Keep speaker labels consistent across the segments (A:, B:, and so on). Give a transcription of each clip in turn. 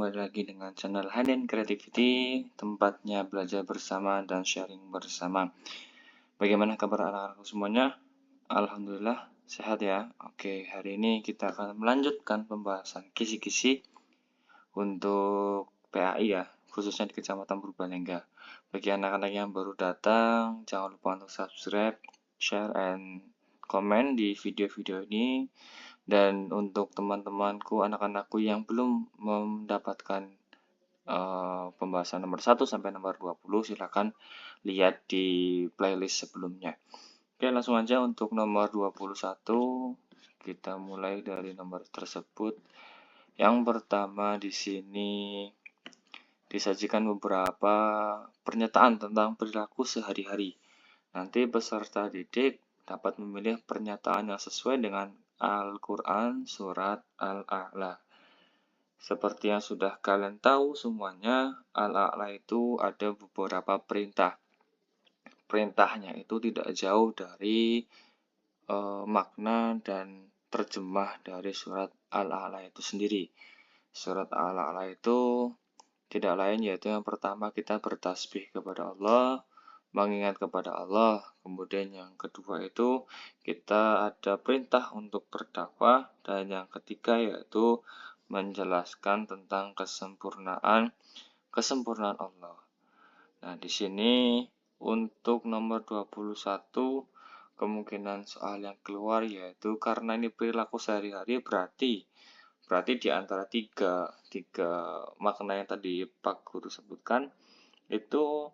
A: kembali lagi dengan channel Hanin Creativity, tempatnya belajar bersama dan sharing bersama. Bagaimana kabar anak-anakku semuanya? Alhamdulillah sehat ya. Oke, hari ini kita akan melanjutkan pembahasan kisi-kisi untuk PAI ya, khususnya di Kecamatan Purbalingga. Bagi anak-anak yang baru datang, jangan lupa untuk subscribe, share, and komen di video-video ini. Dan untuk teman-temanku, anak-anakku yang belum mendapatkan pembahasan nomor 1 sampai nomor 20, silakan lihat di playlist sebelumnya. Oke, langsung aja untuk nomor 21, kita mulai dari nomor tersebut. Yang pertama di sini disajikan beberapa pernyataan tentang perilaku sehari-hari. Nanti peserta didik dapat memilih pernyataan yang sesuai dengan Al-Quran Surat Al-A'la. Seperti yang sudah kalian tahu semuanya, Al-A'la itu ada beberapa perintah. Perintahnya itu tidak jauh dari makna dan terjemah dari surat Al-A'la itu sendiri. Surat Al-A'la itu tidak lain yaitu yang pertama kita bertasbih kepada Allah, mengingat kepada Allah. Kemudian yang kedua itu kita ada perintah untuk berdakwah, dan yang ketiga yaitu menjelaskan tentang kesempurnaan Allah. Nah, di sini untuk nomor 21 kemungkinan soal yang keluar yaitu karena ini perilaku sehari-hari berarti di antara tiga makna yang tadi Pak Guru sebutkan itu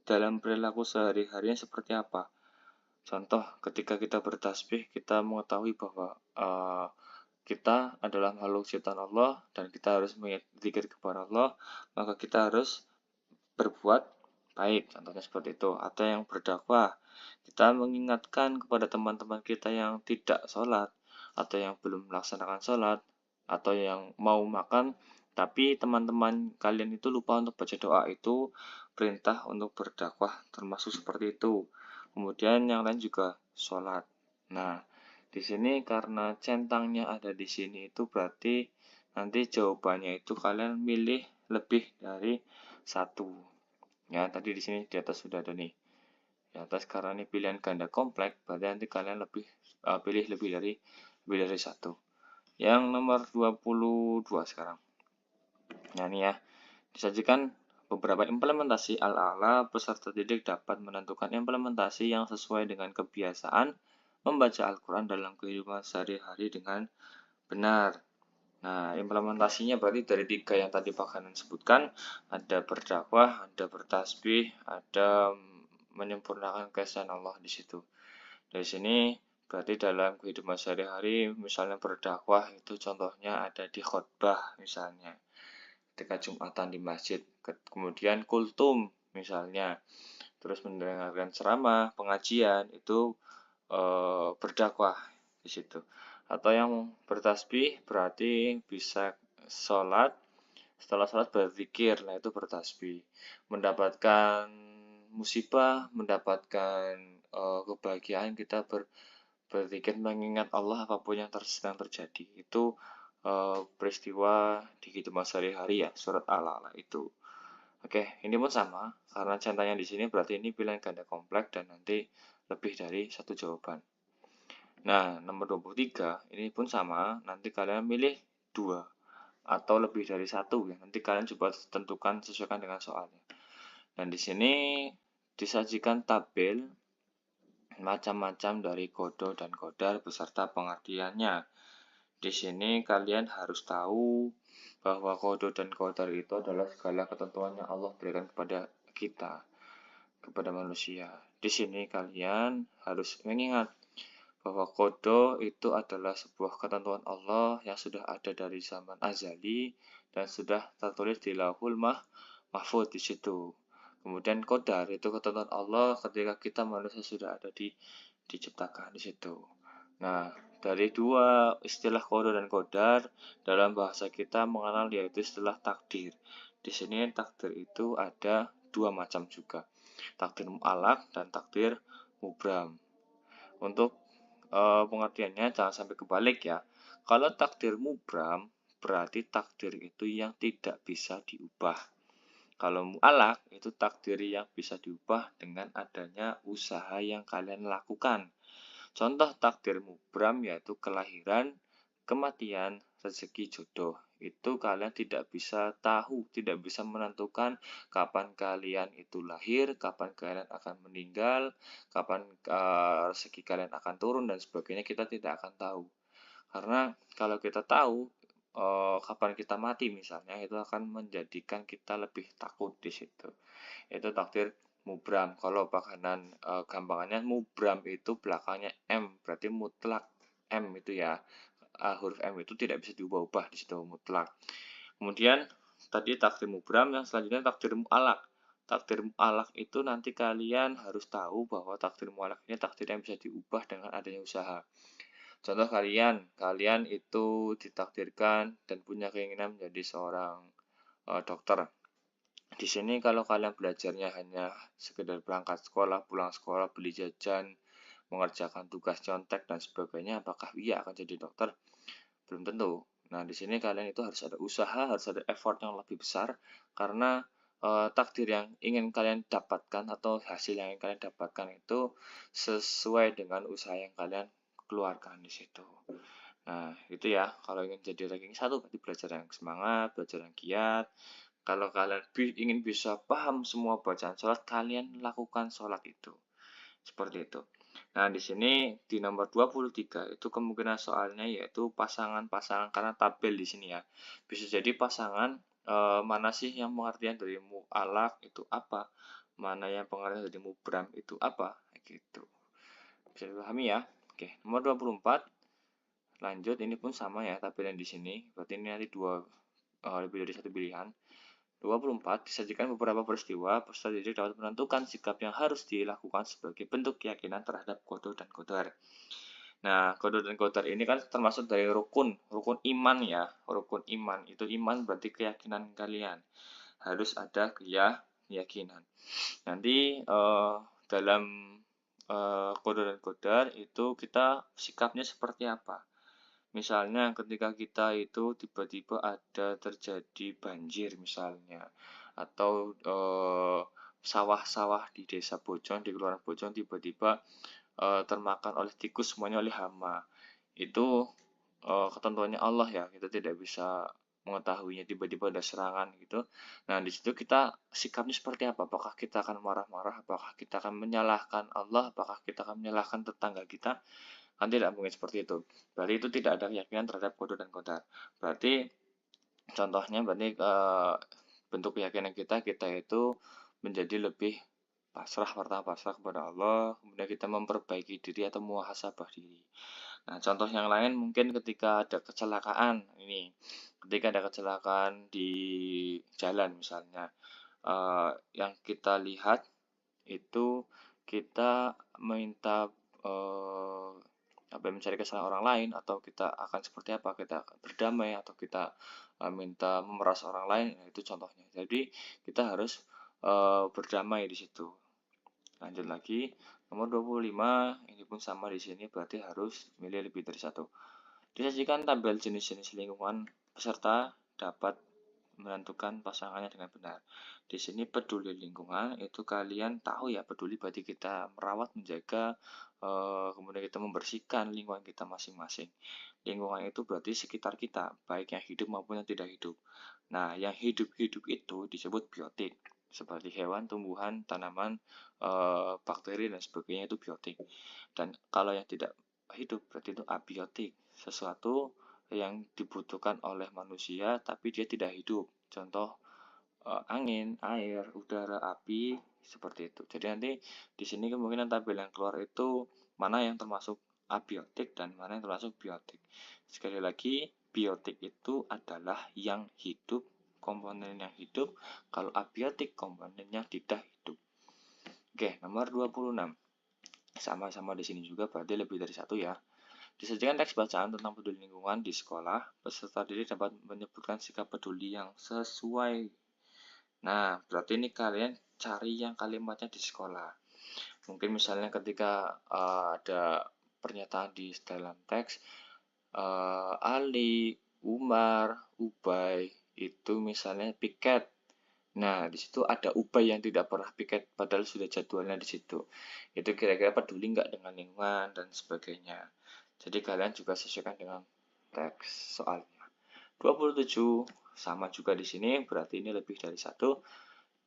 A: dalam perilaku sehari-harinya seperti apa. Contoh, ketika kita bertasbih, kita mengetahui bahwa kita adalah makhluk ciptaan Allah dan kita harus berzikir kepada Allah, maka kita harus berbuat baik, contohnya seperti itu. Atau yang berdakwah, kita mengingatkan kepada teman-teman kita yang tidak sholat, atau yang belum melaksanakan sholat, atau yang mau makan, tapi teman-teman kalian itu lupa untuk baca doa, itu perintah untuk berdakwah, termasuk seperti itu. Kemudian yang lain juga sholat. Nah, di sini karena centangnya ada di sini itu berarti nanti jawabannya itu kalian milih lebih dari satu. Ya, tadi di sini di atas sudah ada nih. Di atas karena ini pilihan ganda kompleks, berarti nanti kalian pilih lebih dari satu. Yang nomor 22 sekarang. Nah, ini ya. Disajikan beberapa implementasi Al-A'la, peserta didik dapat menentukan implementasi yang sesuai dengan kebiasaan membaca Al-Quran dalam kehidupan sehari-hari dengan benar. Nah, implementasinya berarti dari tiga yang tadi Pak Hanan sebutkan, ada berdakwah, ada bertasbih, ada menyempurnakan keesaan Allah di situ. Dari sini berarti dalam kehidupan sehari-hari, misalnya berdakwah itu contohnya ada di khotbah misalnya, ketika Jumatan di masjid, kemudian kultum misalnya, terus mendengarkan ceramah, pengajian itu berdakwah di situ. Atau yang bertasbih berarti bisa sholat, setelah sholat berzikir, nah itu bertasbih. Mendapatkan musibah, mendapatkan kebahagiaan, kita berzikir mengingat Allah apapun yang sedang terjadi. Itu peristiwa di kehidupan sehari-hari ya, surat Al-A'la itu. Oke, ini pun sama, karena centangnya di sini berarti ini pilihan ganda kompleks dan nanti lebih dari satu jawaban. Nah, nomor 23 ini pun sama, nanti kalian milih 2 atau lebih dari 1 ya. Nanti kalian coba tentukan sesuaikan dengan soalnya. Dan di sini disajikan tabel macam-macam dari kodo dan kodar beserta pengertiannya. Di sini kalian harus tahu bahwa kodo dan kodar itu adalah segala ketentuan yang Allah berikan kepada kita, kepada manusia. Di sini kalian harus mengingat bahwa kodo itu adalah sebuah ketentuan Allah yang sudah ada dari zaman azali dan sudah tertulis di Lauhul Mahfuz di situ. Kemudian kodar itu ketentuan Allah ketika kita manusia sudah ada diciptakan di situ. Nah, dari dua istilah kodo dan kodar dalam bahasa kita mengenal yaitu istilah takdir. Di sini takdir itu ada dua macam juga, takdir mu'allaq dan takdir mubram. Untuk pengertiannya jangan sampai kebalik ya. Kalau takdir mubram berarti takdir itu yang tidak bisa diubah. Kalau mu'alaq itu takdir yang bisa diubah dengan adanya usaha yang kalian lakukan. Contoh takdir mubram yaitu kelahiran, kematian, rezeki, jodoh. Itu kalian tidak bisa tahu, tidak bisa menentukan kapan kalian itu lahir, kapan kalian akan meninggal, kapan rezeki kalian akan turun dan sebagainya, kita tidak akan tahu. Karena kalau kita tahu kapan kita mati misalnya, itu akan menjadikan kita lebih takut di situ. Itu takdir mubram. Kalau pakanan gampangannya mubram itu belakangnya M, berarti mutlak M itu ya. Huruf M itu tidak bisa diubah-ubah di situ, mutlak. Kemudian tadi takdir mubram, yang selanjutnya takdir mu'alaq. Takdir mu'alaq itu nanti kalian harus tahu bahwa takdir mu'alaq ini takdir yang bisa diubah dengan adanya usaha. Contoh kalian itu ditakdirkan dan punya keinginan menjadi seorang dokter. Di sini kalau kalian belajarnya hanya sekedar berangkat sekolah, pulang sekolah, beli jajan, mengerjakan tugas contek dan sebagainya, apakah iya akan jadi dokter? Belum tentu. Nah, di sini kalian itu harus ada usaha, harus ada effort yang lebih besar karena takdir yang ingin kalian dapatkan atau hasil yang ingin kalian dapatkan itu sesuai dengan usaha yang kalian keluarkan di situ. Nah, itu ya, kalau ingin jadi ranking 1 berarti belajar yang semangat, belajar yang giat. Kalau kalian ingin bisa paham semua bacaan sholat, kalian lakukan sholat itu. Seperti itu. Nah, di sini di nomor 23 itu kemungkinan soalnya yaitu pasangan-pasangan, karena tabel di sini ya. Bisa jadi pasangan mana sih yang pengertian dari mu'alaq itu apa? Mana yang pengertian dari mubram itu apa? Gitu. Bisa dipahami ya. Oke, nomor 24. Lanjut, ini pun sama ya tabel yang di sini. Berarti ini nanti lebih dari satu pilihan. 24. Disajikan beberapa peristiwa, peserta didik dapat menentukan sikap yang harus dilakukan sebagai bentuk keyakinan terhadap qada dan qadar. Nah, qada dan qadar ini kan termasuk dari rukun iman ya. Rukun iman, itu iman berarti keyakinan kalian. Harus ada keyakinan. Nanti dalam qada dan qadar itu kita sikapnya seperti apa? Misalnya ketika kita itu tiba-tiba ada terjadi banjir misalnya, atau sawah-sawah di desa Bojong, di kelurahan Bojong tiba-tiba termakan oleh tikus, semuanya oleh hama. Itu ketentuannya Allah ya, kita tidak bisa mengetahuinya, tiba-tiba ada serangan gitu. Nah, di situ kita sikapnya seperti apa? Apakah kita akan marah-marah? Apakah kita akan menyalahkan Allah? Apakah kita akan menyalahkan tetangga kita? Kan tidak mungkin seperti itu. Berarti itu tidak ada keyakinan terhadap qada dan qadar. Berarti contohnya berarti bentuk keyakinan kita itu menjadi lebih pasrah, pertama pasrah kepada Allah, kemudian kita memperbaiki diri atau muhasabah diri. Nah, contoh yang lain mungkin ketika ada kecelakaan ini, ketika ada kecelakaan di jalan misalnya, yang kita lihat itu kita minta mencari kesalahan orang lain, atau kita akan seperti apa, kita berdamai atau kita minta memeras orang lain, nah, itu contohnya. Jadi kita harus berdamai di situ. Lanjut lagi, nomor 25 ini pun sama di sini, berarti harus milih lebih dari satu. Disajikan tabel jenis-jenis lingkungan, peserta dapat menentukan pasangannya dengan benar. Di sini peduli lingkungan itu kalian tahu ya, peduli berarti kita merawat, menjaga, kemudian kita membersihkan lingkungan kita masing-masing. Lingkungan itu berarti sekitar kita, baik yang hidup maupun yang tidak hidup. Nah, yang hidup-hidup itu disebut biotik, seperti hewan, tumbuhan, tanaman, bakteri dan sebagainya, itu biotik. Dan kalau yang tidak hidup berarti itu abiotik, sesuatu yang dibutuhkan oleh manusia tapi dia tidak hidup. Contoh angin, air, udara, api, seperti itu. Jadi nanti di sini kemungkinan tabel yang keluar itu mana yang termasuk abiotik dan mana yang termasuk biotik. Sekali lagi, biotik itu adalah yang hidup, komponen yang hidup. Kalau abiotik, komponennya tidak hidup. Oke, nomor 26. Sama-sama di sini juga, berarti lebih dari satu ya. Disajikan teks bacaan tentang peduli lingkungan di sekolah, peserta didik dapat menyebutkan sikap peduli yang sesuai. Nah, berarti ini kalian cari yang kalimatnya di sekolah. Mungkin misalnya ketika ada pernyataan di dalam teks, Ali, Umar, Ubay, itu misalnya piket. Nah, di situ ada Ubay yang tidak pernah piket, padahal sudah jadwalnya di situ. Itu kira-kira peduli nggak dengan lingkungan dan sebagainya. Jadi kalian juga sesuaikan dengan teks soalnya. 27 sama juga di sini, berarti ini lebih dari satu.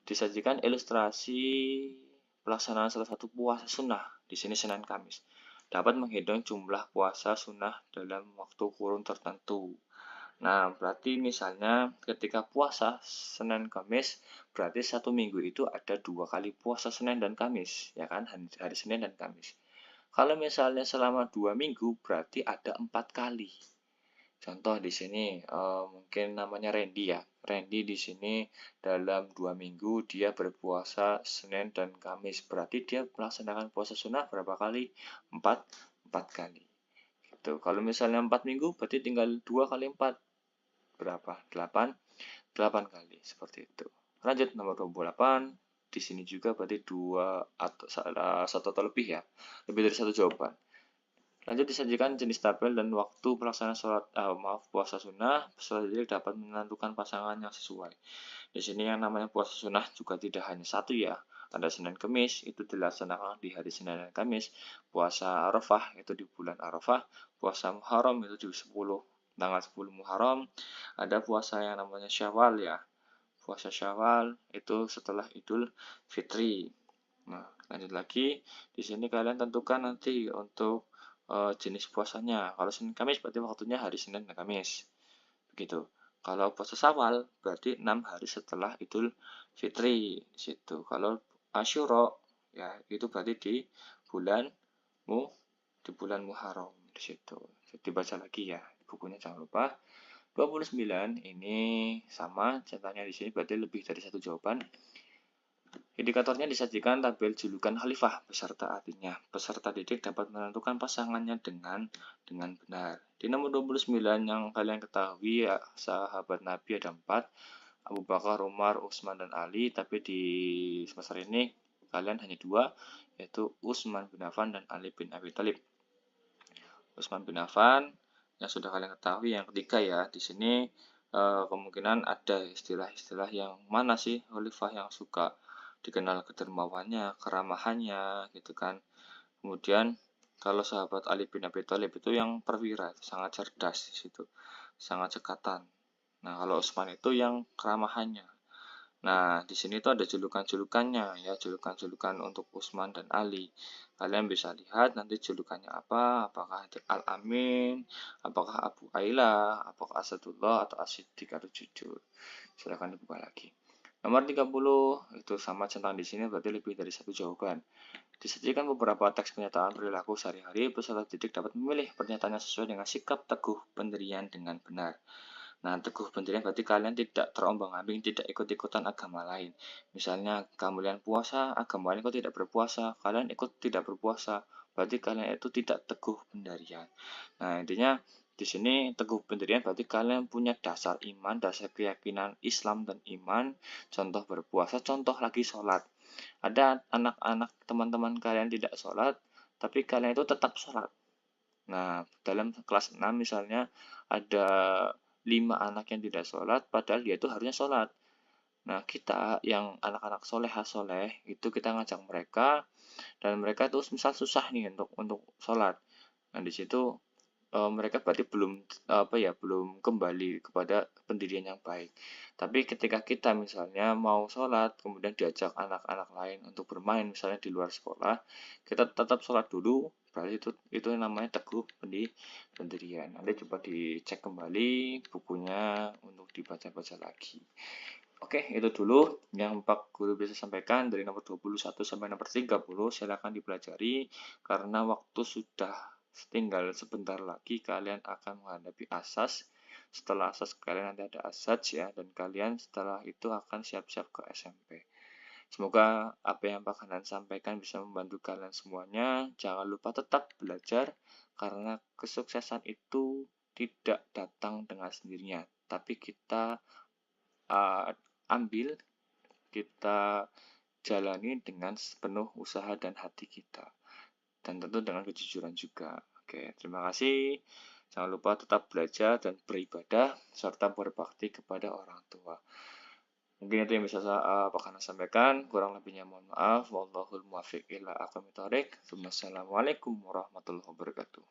A: Disajikan ilustrasi pelaksanaan salah satu puasa sunnah, di sini Senin Kamis. Dapat menghitung jumlah puasa sunnah dalam waktu kurun tertentu. Nah, berarti misalnya ketika puasa Senin Kamis, berarti satu minggu itu ada 2 kali puasa Senin dan Kamis, ya kan? Hari Senin dan Kamis. Kalau misalnya selama 2 minggu, berarti ada 4 kali. Contoh di sini mungkin namanya Randy ya. Randy di sini dalam 2 minggu dia berpuasa Senin dan Kamis. Berarti dia melaksanakan puasa sunnah berapa kali? 4 kali. Gitu. Kalau misalnya 4 minggu, berarti tinggal 2 kali 4 berapa? 8 kali seperti itu. Lanjut nomor 28. Di sini juga berarti 2 atau satu atau lebih ya. Lebih dari satu jawaban. Lanjut disajikan jenis tabel dan waktu pelaksanaan puasa sunnah. Peserta didik dapat menentukan pasangan yang sesuai. Di sini yang namanya puasa sunnah juga tidak hanya satu ya. Ada Senin Kamis, itu dilaksanakan di hari Senin dan Kamis. Puasa Arafah, itu di bulan Arafah. Puasa Muharram, itu di tanggal 10 Muharram. Ada puasa yang namanya Syawal ya. Puasa Syawal, itu setelah Idul Fitri. Nah, lanjut lagi. Di sini kalian tentukan nanti untuk jenis puasanya. Kalau Senin Kamis berarti waktunya hari Senin dan Kamis. Begitu. Kalau puasa Syawal berarti 6 hari setelah Idul Fitri di situ. Kalau Asyura ya itu berarti bulan mu di bulan Muharram di situ. Jadi baca lagi ya bukunya jangan lupa. 29 ini sama contohnya di sini berarti lebih dari satu jawaban. Indikatornya disajikan tabel julukan khalifah beserta artinya. Peserta didik dapat menentukan pasangannya dengan benar. Di nomor 29 yang kalian ketahui ya, sahabat Nabi ada 4, Abu Bakar, Umar, Utsman, dan Ali. Tapi di semester ini kalian hanya 2, yaitu Utsman bin Affan dan Ali bin Abi Thalib. Utsman bin Affan yang sudah kalian ketahui yang ketiga ya. Di sini kemungkinan ada istilah-istilah yang mana sih khalifah yang suka dikenal kedermawannya, keramahannya gitu kan. Kemudian kalau sahabat Ali bin Abi Thalib itu yang perwira, sangat cerdas di situ, sangat cekatan. Nah, kalau Utsman itu yang keramahannya. Nah, di sini tuh ada julukan-julukannya ya, julukan-julukan untuk Utsman dan Ali. Kalian bisa lihat nanti julukannya apa, apakah Al-Amin, apakah Abu Ailah, apakah Asadullah atau As-Siddiq atau Jujur. Silahkan dibuka lagi. Nomor 30 itu sama centang di sini berarti lebih dari satu jawaban. Disajikan beberapa teks pernyataan perilaku sehari-hari, peserta didik dapat memilih pernyataan yang sesuai dengan sikap teguh pendirian dengan benar. Nah, teguh pendirian berarti kalian tidak terombang-ambing, tidak ikut-ikutan agama lain. Misalnya, kalian puasa, agama lain kok tidak berpuasa, kalian ikut tidak berpuasa, berarti kalian itu tidak teguh pendirian. Nah, intinya di sini teguh pendirian berarti kalian punya dasar iman, dasar keyakinan Islam dan iman, contoh berpuasa, contoh lagi sholat. Ada anak-anak teman-teman kalian tidak sholat, tapi kalian itu tetap sholat. Nah, dalam kelas 6 misalnya ada 5 anak yang tidak sholat, padahal dia itu harusnya sholat. Nah, kita yang anak-anak soleh itu kita ngajak mereka, dan mereka tuh misal susah nih untuk sholat. Nah, di situ mereka berarti belum kembali kepada pendirian yang baik. Tapi ketika kita misalnya mau sholat, kemudian diajak anak-anak lain untuk bermain misalnya di luar sekolah, kita tetap sholat dulu, berarti itu namanya teguh pendirian. Nanti coba dicek kembali bukunya untuk dibaca-baca lagi. Oke, itu dulu yang Pak Guru bisa sampaikan dari nomor 21 sampai nomor 30. Silakan dipelajari karena waktu sudah tinggal sebentar lagi kalian akan menghadapi asas. Setelah asas kalian nanti ada asaj ya, dan kalian setelah itu akan siap-siap ke SMP. Semoga apa yang Pak Hanan sampaikan bisa membantu kalian semuanya. Jangan lupa tetap belajar karena kesuksesan itu tidak datang dengan sendirinya, tapi kita ambil, kita jalani dengan sepenuh usaha dan hati kita, dan tentu dengan kejujuran juga. Oke, terima kasih. Jangan lupa tetap belajar dan beribadah serta berbakti kepada orang tua. Mungkin itu yang bisa Pak Hana sampaikan. Kurang lebihnya mohon maaf. Wallahul muwaffiq ila aqwamit thoriq. Wassalamualaikum warahmatullahi wabarakatuh.